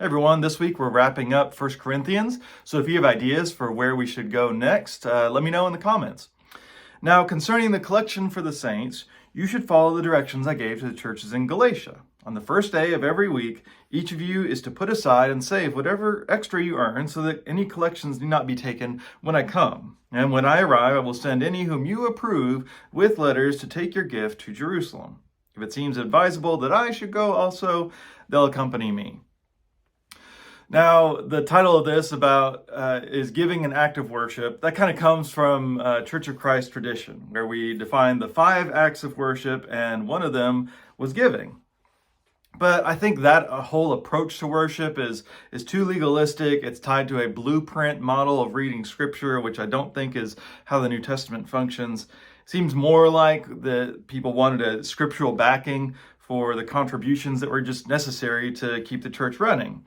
Hey everyone, this week we're wrapping up 1 Corinthians. So if you have ideas for where we should go next, let me know in the comments. Now, concerning the collection for the saints, you should follow the directions I gave to the churches in Galatia. On the first day of every week, each of you is to put aside and save whatever extra you earn so that any collections do not be taken when I come. And when I arrive, I will send any whom you approve with letters to take your gift to Jerusalem. If it seems advisable that I should go also, they'll accompany me. Now, the title of this is giving an act of worship. That kind of comes from Church of Christ tradition, where we define the 5 acts of worship, and one of them was giving. But I think that a whole approach to worship is too legalistic. It's tied to a blueprint model of reading scripture, which I don't think is how the New Testament functions. It seems more like the people wanted a scriptural backing for the contributions that were just necessary to keep the church running.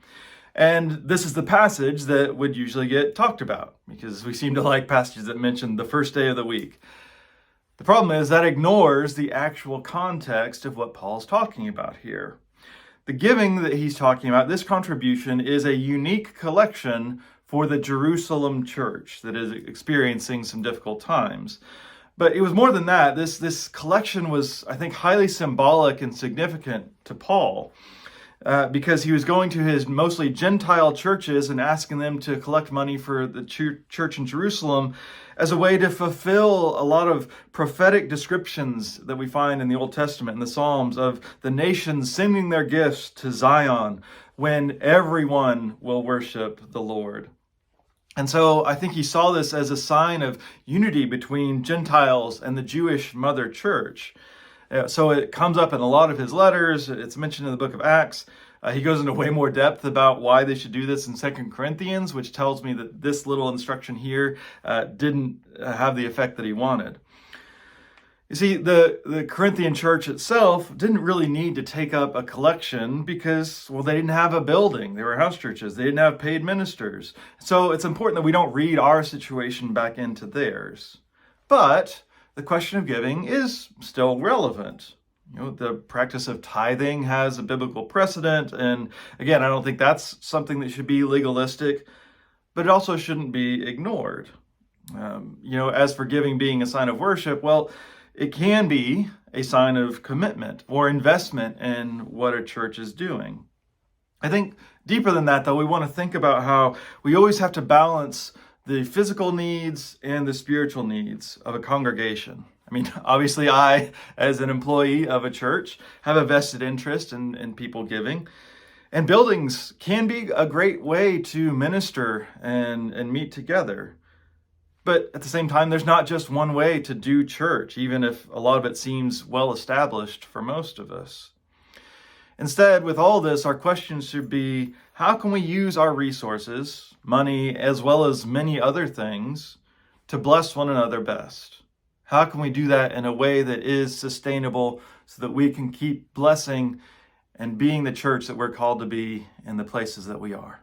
And this is the passage that would usually get talked about, because we seem to like passages that mention the first day of the week. The problem is that ignores the actual context of what Paul's talking about here. The giving that he's talking about, this contribution, is a unique collection for the Jerusalem church that is experiencing some difficult times. But it was more than that. This collection was, I think, highly symbolic and significant to Paul. Because he was going to his mostly Gentile churches and asking them to collect money for the church in Jerusalem as a way to fulfill a lot of prophetic descriptions that we find in the Old Testament and the Psalms of the nations sending their gifts to Zion when everyone will worship the Lord. And so I think he saw this as a sign of unity between Gentiles and the Jewish mother church. So it comes up in a lot of his letters. It's mentioned in the book of Acts. He goes into way more depth about why they should do this in 2 Corinthians, which tells me that this little instruction here didn't have the effect that he wanted. You see, the Corinthian church itself didn't really need to take up a collection because, well, they didn't have a building. They were house churches. They didn't have paid ministers. So it's important that we don't read our situation back into theirs. But the question of giving is still relevant. The practice of tithing has a biblical precedent, and again, I don't think that's something that should be legalistic, but it also shouldn't be ignored. As for giving being a sign of worship, well, it can be a sign of commitment or investment in what a church is doing. I think deeper than that, though, we want to think about how we always have to balance the physical needs and the spiritual needs of a congregation. I mean, obviously I, as an employee of a church, have a vested interest in people giving. And buildings can be a great way to minister and meet together. But at the same time, there's not just one way to do church, even if a lot of it seems well established for most of us. Instead, with all this, our question should be, how can we use our resources, money, as well as many other things, to bless one another best? How can we do that in a way that is sustainable so that we can keep blessing and being the church that we're called to be in the places that we are?